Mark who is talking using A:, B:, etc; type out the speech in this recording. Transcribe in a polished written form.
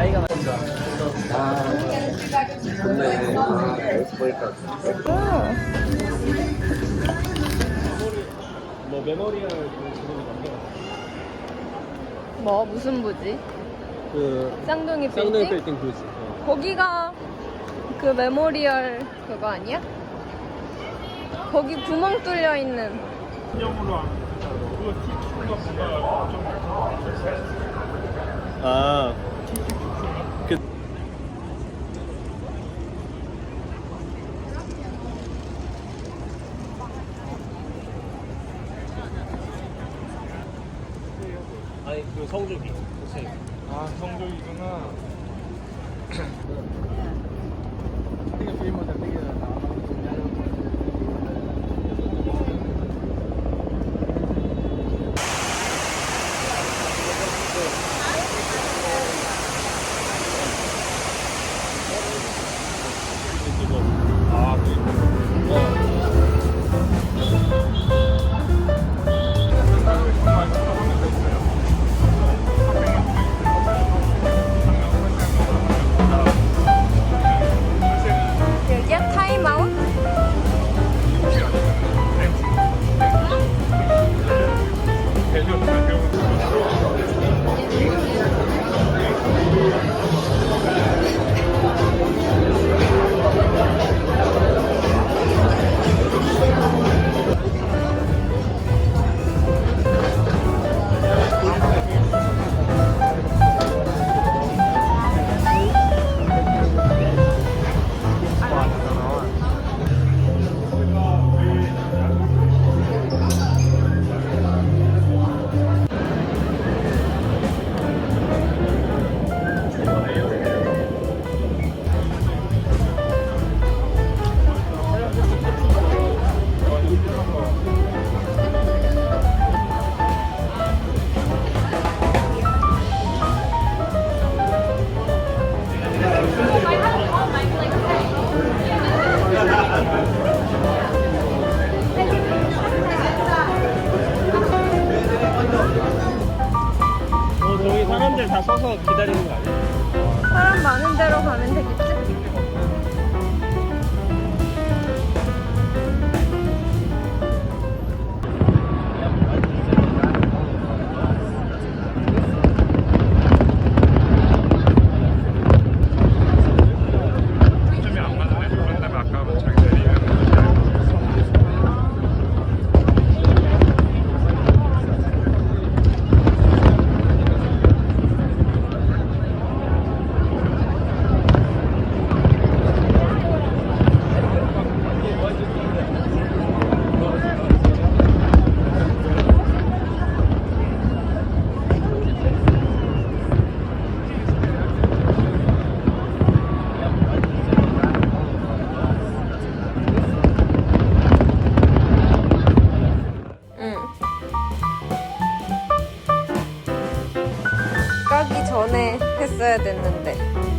A: 나이가 많다.
B: 좋네. 여기서 보니까
A: 뭐 메모리얼 그 지금이 남겨놨어.
C: 뭐 무슨 부지?
A: 그
C: 쌍둥이
A: 쌍둥이
C: 빌딩?
A: 빌딩 그지.
C: 거기가 그 메모리얼 그거 아니야? 거기 구멍 뚫려 있는.
A: 아. 그 아니 그 성주기. 그치.
D: 아, 성적이구나. 아,
C: 여기야? 타임아웃?
A: 저기 사람들 다 서서 기다리는 거 아니야?
C: 사람 많은 데로 가면 되겠지? 응. 까기 전에 했어야 됐는데.